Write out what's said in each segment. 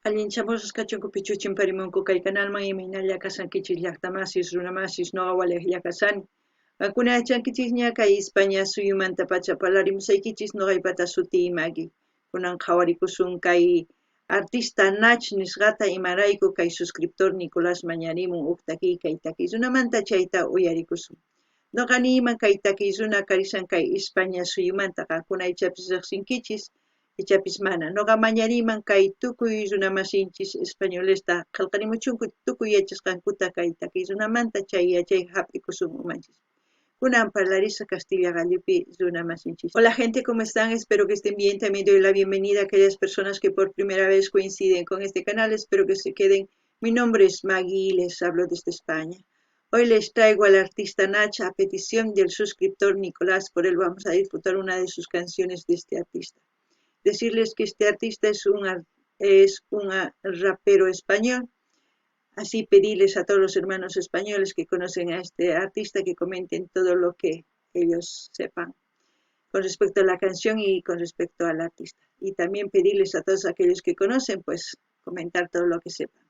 Allinchamos kachunku pichuchin parimunku kay canalman imaynalla kasankichis llaqtamasis runamasis noqa waliqlla kasani. Kunachankichis ña kay España suyumanta pacha parlarimusaykichis noqaypata suti imagi. Kunan qhawarikusun kay artista Nach nisqata imarayku kay suscriptor Nicolás mañarimun huk takiy kay takiy runamanta chayta uyarikusun. Noqa niyman kay takiy runa karisan kay España suyumantaqa kunaychapis riqsinkichis ichapis mana. Noqa mañariman kay tukuy runamasinchis españolesta qillqanimuchunku tukuy yachasqankuta kay takiy runamanta chay yachayqa hap'ikusun umanchis. Kunan parlarisa Castilla Gallupi runamasinchis. Hola gente, ¿cómo están? Espero que estén bien. También doy la bienvenida a aquellas personas que por primera vez coinciden con este canal. Espero que se queden. Mi nombre es Maggie y les hablo desde España. Hoy les traigo al artista Nach a petición del suscriptor Nicolás. Por él vamos a disfrutar una de sus canciones de este artista. Decirles que este artista es un rapero español. Así pedirles a todos los hermanos españoles que conocen a este artista que comenten todo lo que ellos sepan con respecto a la canción y con respecto al artista. Y también pedirles a todos aquellos que conocen, pues comentar todo lo que sepan.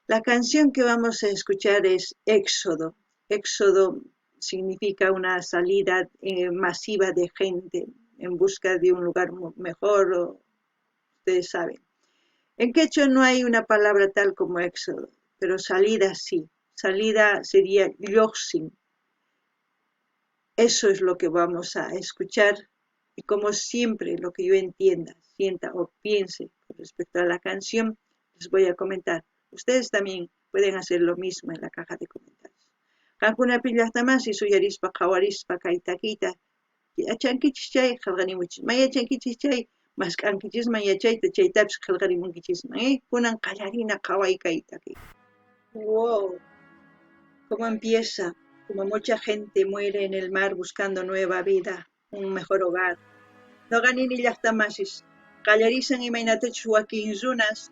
La canción que vamos a escuchar es Éxodo. Éxodo significa una salida masiva de gente en busca de un lugar mejor, ustedes saben. En quechua no hay una palabra tal como éxodo, pero salida sí. Salida sería yoxin. Eso es lo que vamos a escuchar y como siempre lo que yo entienda, sienta o piense con respecto a la canción, les voy a comentar. Ustedes también pueden hacer lo mismo en la caja de comentarios. Kankuna pillahtamasi suyarispa qawarispa kaytakita yachankichis chay qillqanimuchis mayachankichis chay masq'ankichisman yachayta chaytapis qillqanimunkichisman kunan qallarina qhawaykaytaki. Wow, cómo empieza, como mucha gente muere en el mar buscando nueva vida, un mejor hogar. Noqanini llaqtamasis qallarisan imaynatachus wakin runas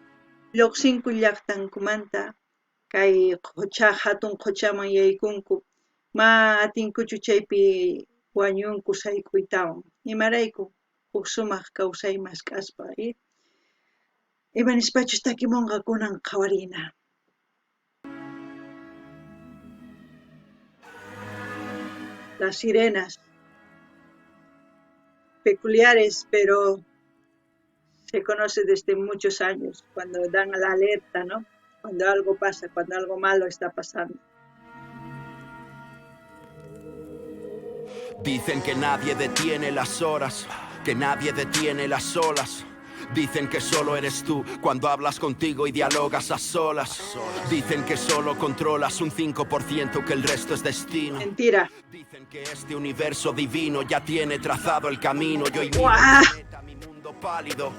lluqsinku llaqtankumanta kay hatun quchaman yaykunku ma atinkuchu chaypi wañunku sayk'uytawan imarayku huk sumaq kawsay maskhaspa imanispachus takimunqa kunan qhawarina. Las sirenas, peculiares, pero se conoce desde muchos años, cuando dan la alerta, ¿no? Cuando algo pasa, cuando algo malo está pasando. Dicen que nadie detiene las horas, que nadie detiene las olas. Dicen que solo eres tú cuando hablas contigo y dialogas a solas. Dicen que solo controlas un 5%, que el resto es destino. Mentira. Dicen que este universo divino ya tiene trazado el camino. Yo y mi mundo pálido,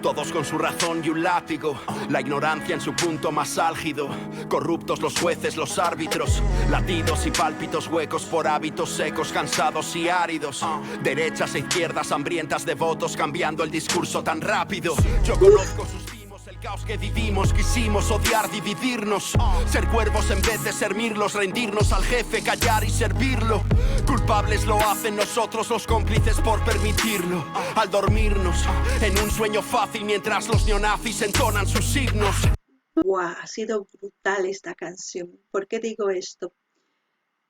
todos con su razón y un látigo. La ignorancia en su punto más álgido. Corruptos los jueces, los árbitros. Latidos y pálpitos huecos por hábitos secos, cansados y áridos. Derechas e izquierdas hambrientas de votos, cambiando el discurso tan rápido. Yo conozco sus timos, el caos que vivimos. Quisimos odiar, dividirnos. Ser cuervos en vez de ser mirlos. Rendirnos al jefe, callar y servirlo. Culpables lo hacen nosotros, los cómplices por permitirlo. Al dormirnos en un sueño fácil mientras los neonazis entonan sus himnos. Wow, ha sido brutal esta canción. ¿Por qué digo esto?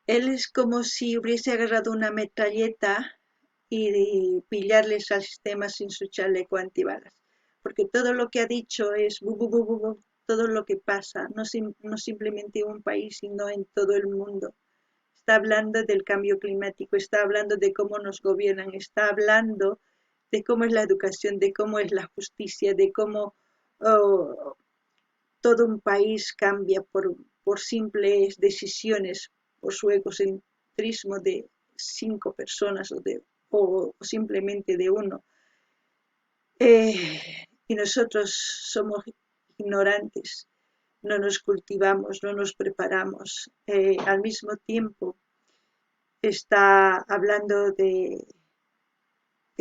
Él es como si hubiese agarrado una metralleta y pillarles al sistema sin su chaleco antibalas. Porque todo lo que ha dicho es todo lo que pasa, no simplemente en un país, sino en todo el mundo. Está hablando del cambio climático, está hablando de cómo nos gobiernan, está hablando de cómo es la educación, de cómo es la justicia, de cómo todo un país cambia por simples decisiones, por su egocentrismo de 5 personas o simplemente de uno. Y nosotros somos ignorantes. No nos cultivamos, no nos preparamos. Al mismo tiempo está hablando de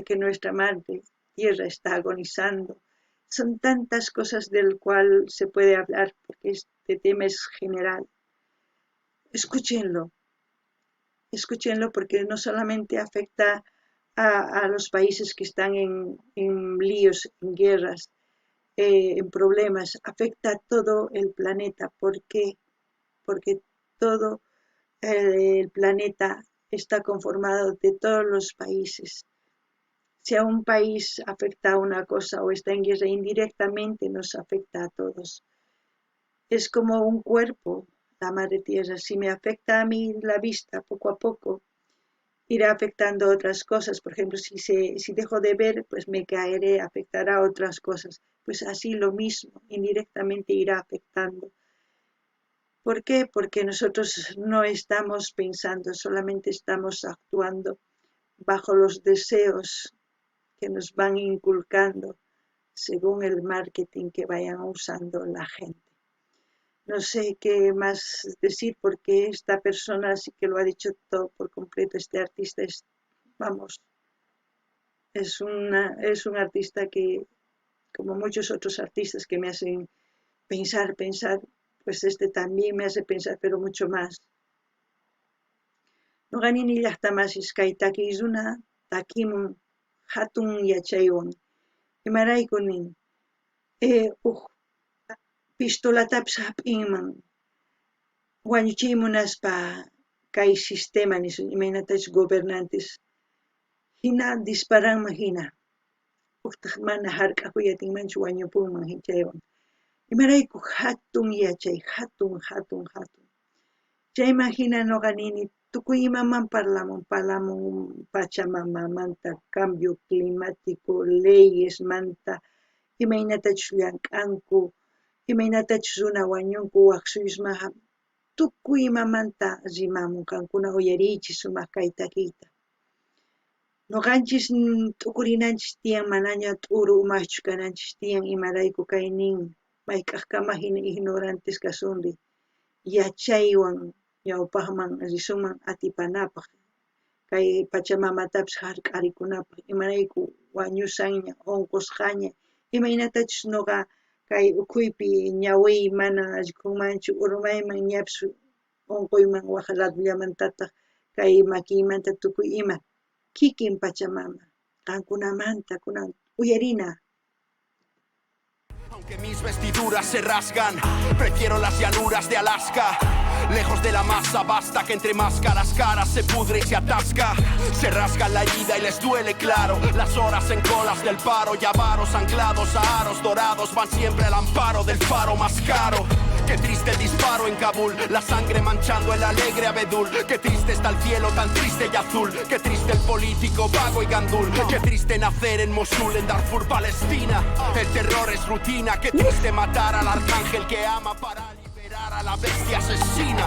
que nuestra madre tierra está agonizando. Son tantas cosas del cual se puede hablar porque este tema es general. Escúchenlo porque no solamente afecta a los países que están en líos, en guerras, en problemas, afecta a todo el planeta. ¿Por qué? Porque todo el planeta está conformado de todos los países. Si a un país afecta a una cosa o está en guerra, indirectamente nos afecta a todos. Es como un cuerpo, la madre tierra. Si me afecta a mí la vista, poco a poco irá afectando a otras cosas. Por ejemplo, si dejo de ver, pues me caeré, afectará a otras cosas. Pues así lo mismo, indirectamente irá afectando. ¿Por qué? Porque nosotros no estamos pensando, solamente estamos actuando bajo los deseos que nos van inculcando según el marketing que vayan usando la gente. No sé qué más decir porque esta persona sí que lo ha dicho todo por completo. Este artista es, vamos, es un artista que, como muchos otros artistas que me hacen pensar, pues este también me hace pensar, pero mucho más. Nuqanini llaqtamasis kay takiyzuna takimun hatun yachaywan imaraykunin huk pistolatapis hap'inman wañuchiy munaspa kay sistema nisun imaynatachu gobernantes hina disparanman hina uktaq mana hark'akuyatinmanchu wañupunman chaywan imarayku hatun yachay hatun chayman hina nuqa nini tukuy imaman parlamun Pachamamamanta cambio climático leyes manta imaynatachus llank'anku imaynatachus runa wañunku waq suyusmaqa tukuy imamanta rimamun qankuna uyariychis sumaq kay takiyta nuqanchis t'ukurinanchis tiyan manaña t'uru umaqchu kananchis tiyan imarayku kay nin mayk'aqkama hina ignorantes kasunri yachaywan ñawpaqman risunman atipanapaq kay Pachamamatapis hark'arikunapaq imarayku wañushanña unqusqaña imaynatachus nuqa kay ukhuypi ñawiy mana allqunmanchu urmayman ñapis unquyman waq ladullamantataq kay makiymanta tukuy ima kikin Pachamama qankunamanta kunan uyarina. Aunque mis vestiduras se rasgan, prefiero las llanuras de Alaska. Lejos de la masa, basta que entre máscaras caras se pudre y se atasca. Se rasgan la herida y les duele, claro. Las horas en colas del paro y avaros anclados a aros dorados van siempre al amparo del faro más caro. Qué triste el disparo en Kabul, la sangre manchando el alegre abedul. Qué triste está el cielo tan triste y azul. Qué triste el político vago y gandul. Qué triste nacer en Mosul, en Darfur, Palestina. El terror es rutina. Qué triste matar al arcángel que ama para liberar a la bestia asesina.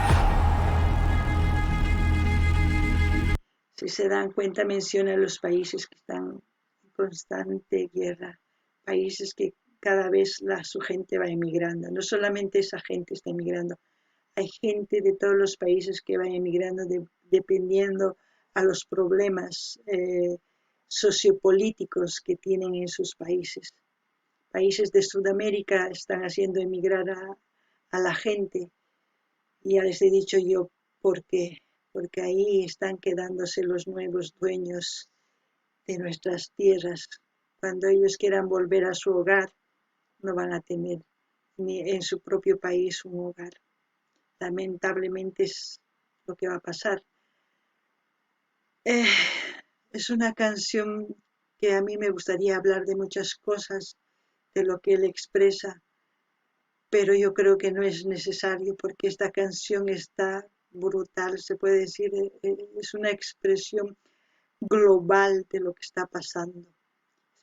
Si se dan cuenta, menciona los países que están en constante guerra, países que cada vez su gente va emigrando. No solamente esa gente está emigrando, hay gente de todos los países que va emigrando dependiendo a los problemas sociopolíticos que tienen en sus países. Países de Sudamérica están haciendo emigrar a la gente. Y ya les he dicho yo por qué. Porque ahí están quedándose los nuevos dueños de nuestras tierras. Cuando ellos quieran volver a su hogar, no van a tener ni en su propio país un hogar. Lamentablemente es lo que va a pasar. Es una canción que a mí me gustaría hablar de muchas cosas, de lo que él expresa, pero yo creo que no es necesario porque esta canción está brutal, se puede decir, es una expresión global de lo que está pasando.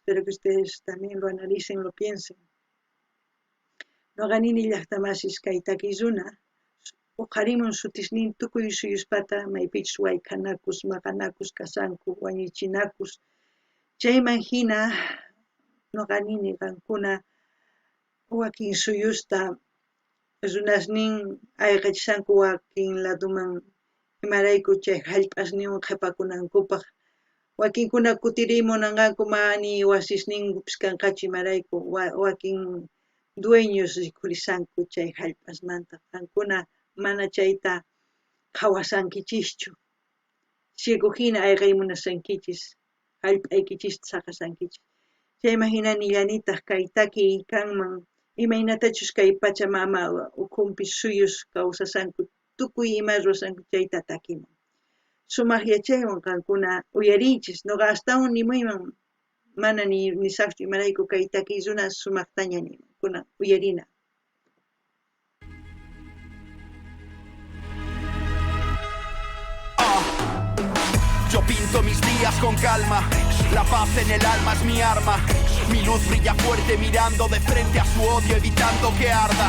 Espero que ustedes también lo analicen, lo piensen. Nuqanini llaqtamasis kay takiyzuna uqharimun sutisnin tukuy suyuspata maypichus wayk'anakus maqanakus kasanku wañuchinakus chayman hina nuqanini qankuna wakin suyusta runasnin ayqachishanku wakin laduman imarayku chay hallp'asninwan qhipakunankupaq wakinkuna kutirimunanqanku mani wasisninkupis kanqachu imarayku wakin dueños rikhurisanku chay hallp'asmanta qankuna mana chayta hawasankichischu ciego hina ayqay munasankichis hallp'aykichista saqasankichis Chayman hinanillañitaq kay takiy kanman imaynatachus kay pachamama ukunpi suyus kawsasanku tukuy ima ruwasanku chayta takiman. Sumaq yachaywan qankuna uyarinchis nuqa astawan nimuyman mana nisaqchu imarayku kay takiy runa sumaqtaña niman kunan uyarina. Yo pinto mis días con calma, la paz en el alma es mi arma. Mi luz brilla fuerte mirando de frente a su odio, evitando que arda.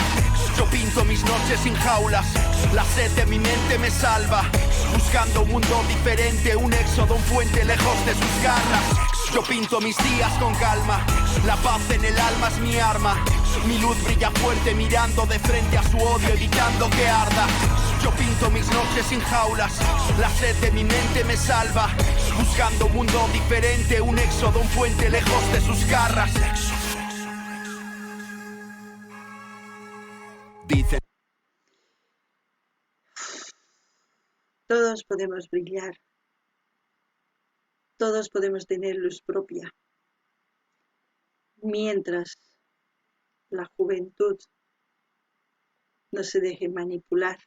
Yo pinto mis noches sin jaulas, la sed de mi mente me salva. Buscando un mundo diferente, un éxodo, un puente lejos de sus garras. Yo pinto mis días con calma, la paz en el alma es mi arma. Mi luz brilla fuerte mirando de frente a su odio, evitando que arda. Yo pinto mis noches sin jaulas, la sed de mi mente me salva. Buscando un mundo diferente, un éxodo, un puente lejos de sus garras. Dicen. Todos podemos brillar, todos podemos tener luz propia, mientras la juventud no se deje manipular,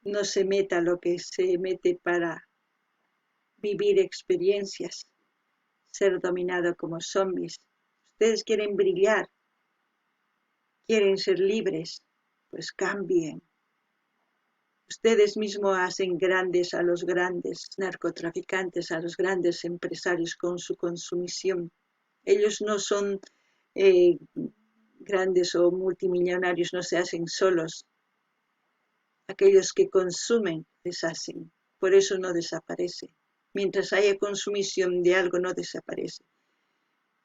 no se meta lo que se mete para vivir experiencias, ser dominado como zombies. Ustedes quieren brillar, quieren ser libres, pues cambien. Ustedes mismos hacen grandes a los grandes narcotraficantes, a los grandes empresarios con su consumición. Ellos no son grandes o multimillonarios, no se hacen solos. Aquellos que consumen les hacen, por eso no desaparece. Mientras haya consumición de algo no desaparece.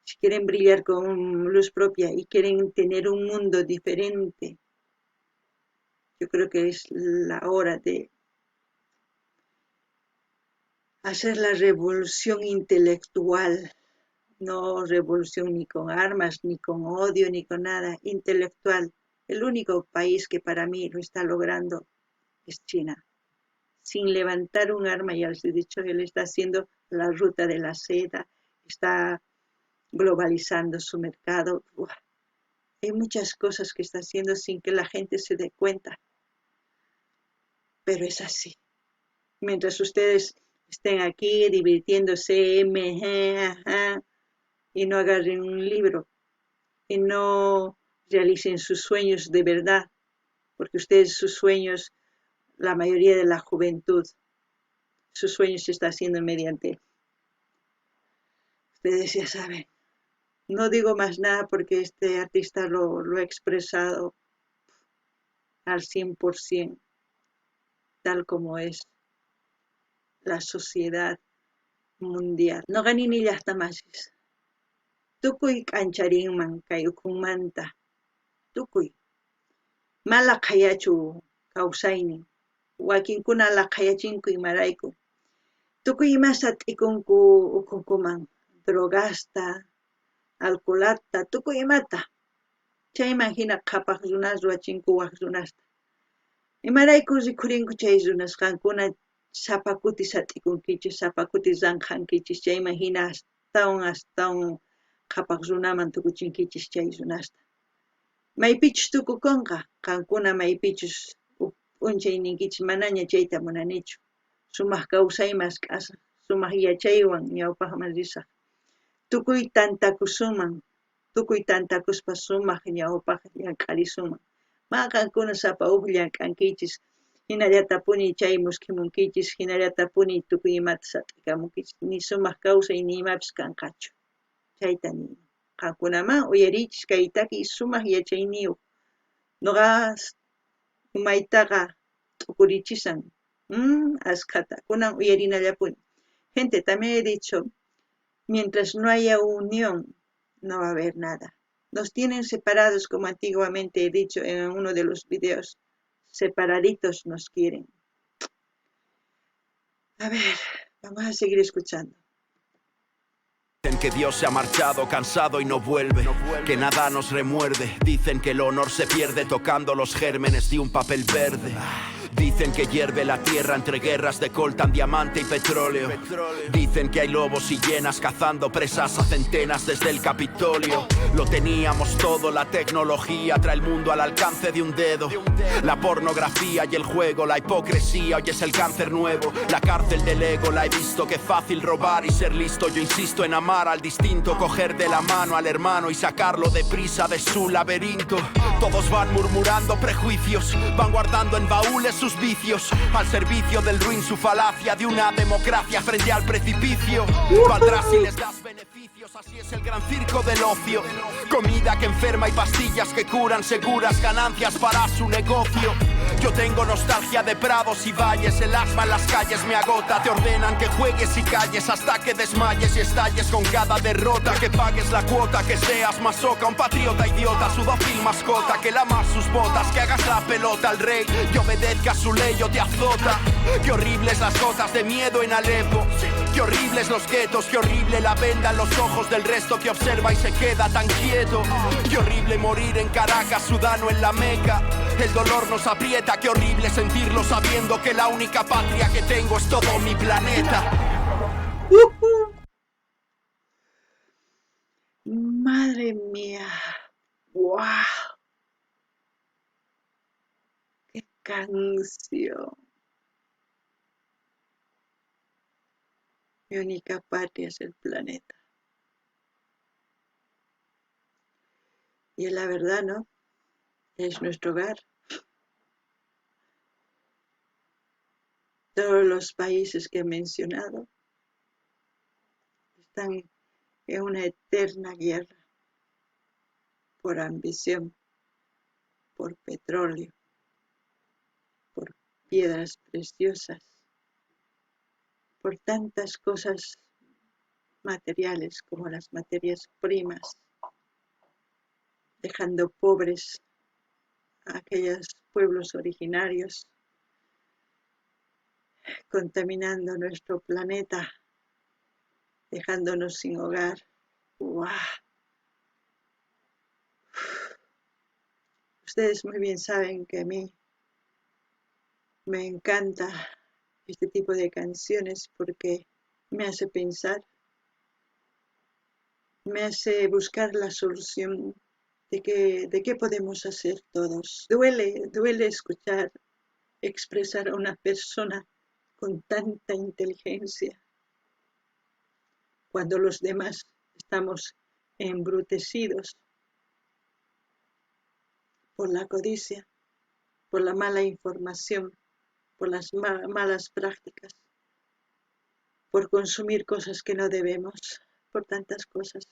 Si quieren brillar con luz propia y quieren tener un mundo diferente, yo creo que es la hora de hacer la revolución intelectual, no revolución ni con armas, ni con odio, ni con nada, intelectual. El único país que para mí lo está logrando es China. Sin levantar un arma, ya les he dicho, él está haciendo la ruta de la seda, está globalizando su mercado. Hay muchas cosas que está haciendo sin que la gente se dé cuenta. Pero es así. Mientras ustedes estén aquí divirtiéndose, y no agarren un libro, y no realicen sus sueños de verdad, porque ustedes sus sueños, la mayoría de la juventud, sus sueños se está haciendo mediante, ustedes ya saben. No digo más nada porque este artista lo ha expresado al 100%, tal como es la sociedad mundial. No ganini llaqtamasis. Tukuy k'ancharinman kay ukunmanta. Tukuy. Mala qayachu kawsaynin. Wakinkuna laqayachinku imarayku. Tukuy imasa t'ikunku ukunkuman. Drogasta, alcoholata, tukuy imata. Chayman hina qhapaq runas ruwachinku waq runasta. Imarayku rikurinku chay runas qankuna sapakuti sat'ikunkichis, sapakuti ranqankichis, chayman hina astawan qhapaq runaman tukuchinkichis chay runasta. Maypichus tukukunqa, qankuna maypichus p'unchayninkichis manaña chayta munanichu. Sumaq kawsaymas k'asaq, sumaq yachaywan ñawpaqman risaq. Tukuy tantakusuman, tukuy tantakuspa sumaq ñawpaq llank'arisuman. Qankuna sapa llank'ankichis, hinallatapuni chay muskimunkichis, hinallatapuni tukuy imata sat'ikamunkichis, ni sumaq kawsay ni imapis kanqachu. Chayta nini. Qankunaman uyarichis kay takiy sumaq yachayniyuq. Nuqa umaytaqa t'ukurichisan. Askata. Kunan uyarinallapuni. Gente, también he dicho, mientras no haya unión, no va a haber nada. Nos tienen separados, como antiguamente he dicho en uno de los videos. Separaditos nos quieren. A ver, vamos a seguir escuchando. Dicen que Dios se ha marchado, cansado y no vuelve, que nada nos remuerde. Dicen que el honor se pierde tocando los gérmenes de un papel verde. Dicen Dicen que hierve la tierra entre guerras de coltan diamante y petróleo. Dicen que hay lobos y hienas cazando presas a centenas desde el Capitolio. Lo teníamos todo, la tecnología trae el mundo al alcance de un dedo. La pornografía y el juego, la hipocresía, hoy es el cáncer nuevo. La cárcel del ego, la he visto, que fácil robar y ser listo. Yo insisto en amar al distinto, coger de la mano al hermano y sacarlo deprisa de su laberinto. Todos van murmurando prejuicios, van guardando en baúles sus vicios, al servicio del ruin su falacia de una democracia frente al precipicio. Valdrá si les das beneficios, así es el gran circo del ocio. Comida que enferma y pastillas que curan, seguras ganancias para su negocio. Yo tengo nostalgia de prados y valles, el asma en las calles me agota. Te ordenan que juegues y calles hasta que desmayes y estalles con cada derrota. Que pagues la cuota, que seas masoca, un patriota idiota, su dócil mascota, que lamas sus botas, que hagas la pelota al rey y obedezca su ley o te azota. Qué horribles las gotas de miedo en Alepo, qué horribles los guetos, qué horrible la venda en los ojos del resto que observa y se queda tan quieto. Qué horrible morir en Caracas, Sudán o en la Meca. El dolor nos aprieta, qué horrible sentirlo sabiendo que la única patria que tengo es todo mi planeta. Madre mía. ¡Wow! ¡Qué canción! Mi única patria es el planeta. Y es la verdad, ¿no? Es nuestro hogar. Todos los países que he mencionado están en una eterna guerra por ambición, por petróleo, por piedras preciosas, por tantas cosas materiales como las materias primas, dejando pobres a aquellos pueblos originarios, contaminando nuestro planeta, dejándonos sin hogar. ¡Wow! Ustedes muy bien saben que a mí me encanta este tipo de canciones porque me hace pensar, me hace buscar la solución de qué podemos hacer todos. Duele escuchar, expresar a una persona con tanta inteligencia cuando los demás estamos embrutecidos por la codicia, por la mala información, por las malas prácticas, por consumir cosas que no debemos, por tantas cosas.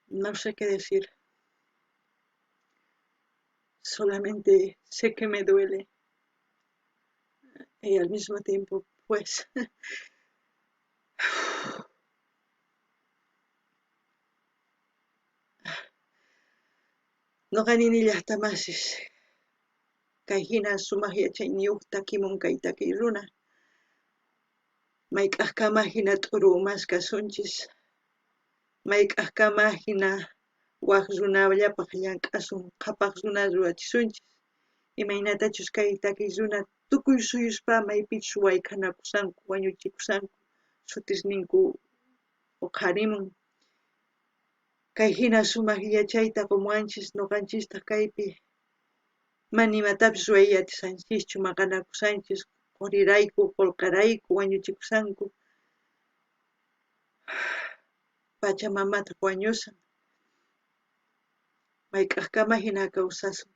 No sé qué decir. Solamente sé que me duele y al mismo tiempo, pues, no ganini llaqtamasis. Kayhina sumaq yachayniyuqta kimun kaytaki runa. Mayk'aqkama hina t'urumas kasunchis. Mayk'aqkama hina waq runallapaq llank'asun qhapaq runa ruwachisunchis. Imaynatachus kay takiy runa tukuy suyuspa maypichus wayk'anakusanku, wañuchikusanku, sutisninku huqarimun. Kay hina sumaq yachayta qumuwanchis nuqanchista kaypi manimatapis ruwayatisanchischu, maqanakusanchis, qurirayku, qullqirayku wañuchikusanku. Pachamamata wañusan. Mayk'aqkama hina kawsasun.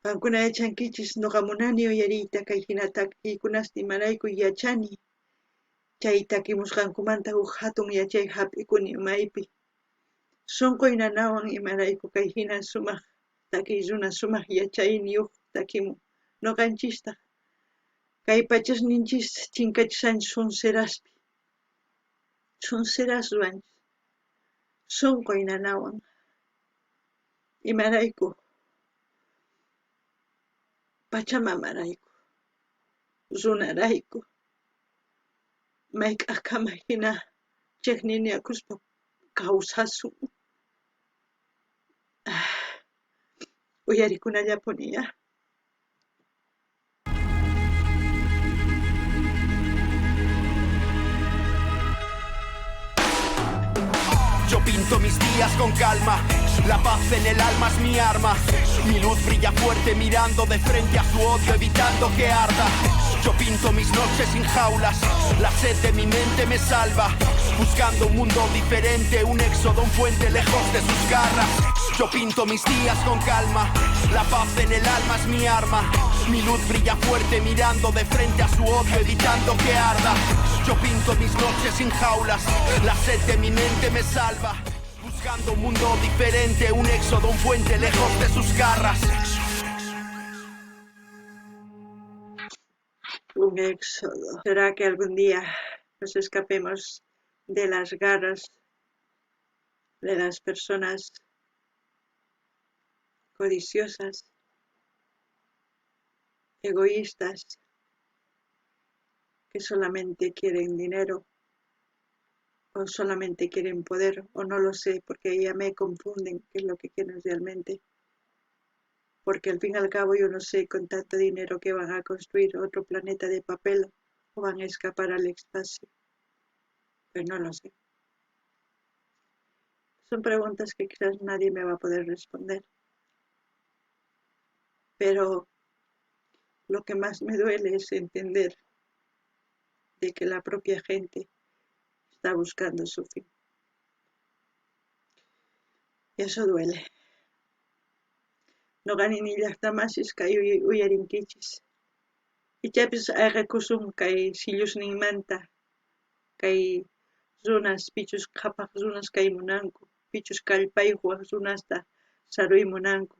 Qankuna yachankichis nuqa munani uyariyta kay hina takiykunasta imarayku yachani. Chay takimusqankumanta huk hatun yachay hap'ikuni imaypi. Sunquy nanawan imarayku kay hina sumaq takiy runa sumaq yachayniyuq takimun nuqanchista. Kay pachasninchis chinkachishanchis sunseraspi. Sunseras ruwanchis. Sunquy nanawan imarayku Pachamamarayku, runarayku, mayk'aqkama hina kawsasun. uyarikunalla ponía. Yo pinto mis días con calma, la paz en el alma es mi arma. Mi luz brilla fuerte mirando de frente a su odio, evitando que arda. Yo pinto mis noches sin jaulas, la sed de mi mente me salva. Buscando un mundo diferente, un éxodo, un puente lejos de sus garras. Yo pinto mis días con calma, la paz en el alma es mi arma. Mi luz brilla fuerte mirando de frente a su odio, evitando que arda. Yo pinto mis noches sin jaulas, la sed de mi mente me salva. Buscando un mundo diferente, un éxodo, un puente lejos de sus garras. Un éxodo. ¿Será que algún día nos escapemos de las garras de las personas codiciosas, egoístas, que solamente quieren dinero o solamente quieren poder, o no lo sé, porque ya me confunden qué es lo que quieren realmente? Porque al fin y al cabo yo no sé con tanto dinero que van a construir otro planeta de papel o van a escapar al espacio. Pues no lo sé. Son preguntas que quizás nadie me va a poder responder. Pero lo que más me duele es entender de que la propia gente está buscando su fin. Y eso duele. No ganin ni llaqtamasis kay uyarinkichis. Ichapis ayqakusun kay sillosninmanta, kay runas pichus qhapaq runas kaymunanku, pichus kallpayuq runasta saruymunanku.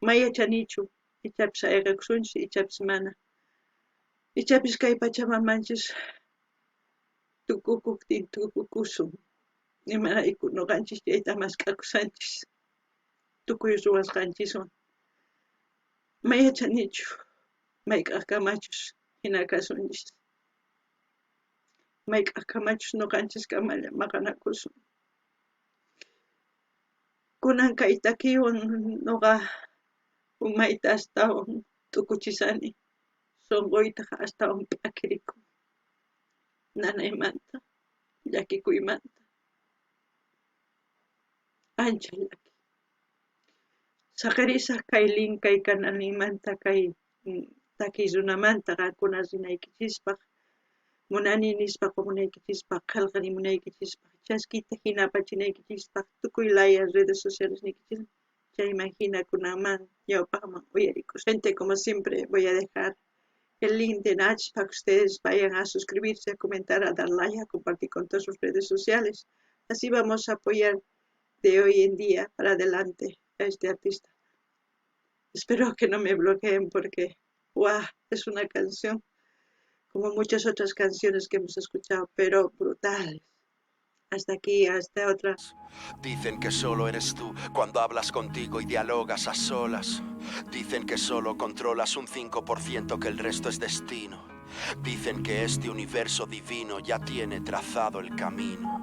Mayachanichu, ichapis ayqakusunchis, ichapis mana. Ichapis kay pachamamanchis tukukuptin tukukusun. Imarayku nuqanchis chayta maskhaqkusanchis. Tukuy ruwasqanchiswan. Mayachanichu, mayk'aq kamachus hina kasunchis. Mayk'aq kamachus nuqanchis kamalla maqanakusun. Kunan kay takiwan nuqa umayta astawan tukuchisani. Sunquyta astawan p'akirikun. Nanaymanta, llakikuymanta. Ancha llaki. Saqarisaq kay linkay kananimanta kay takiy runamanta qaqkuna rinaykichispa, munani nispa qumunaykichispa, qillqani munaykichispa, chaskita hinapachinaykichishpa, tukuy laya redes sociales niykichispa, chayman hina kunaman ñawpaqman uyarikus. Gente, como siempre, voy a dejar el link de Nach para que ustedes vayan a suscribirse, a comentar, a dar like, a compartir con todas sus redes sociales. Así vamos a apoyar de hoy en día para adelante a este artista. Espero que no me bloqueen porque es una canción como muchas otras canciones que hemos escuchado, pero brutales. Hasta aquí, hasta otra. Dicen que solo eres tú cuando hablas contigo y dialogas a solas. Dicen que solo controlas un 5%, que el resto es destino. Dicen que este universo divino ya tiene trazado el camino.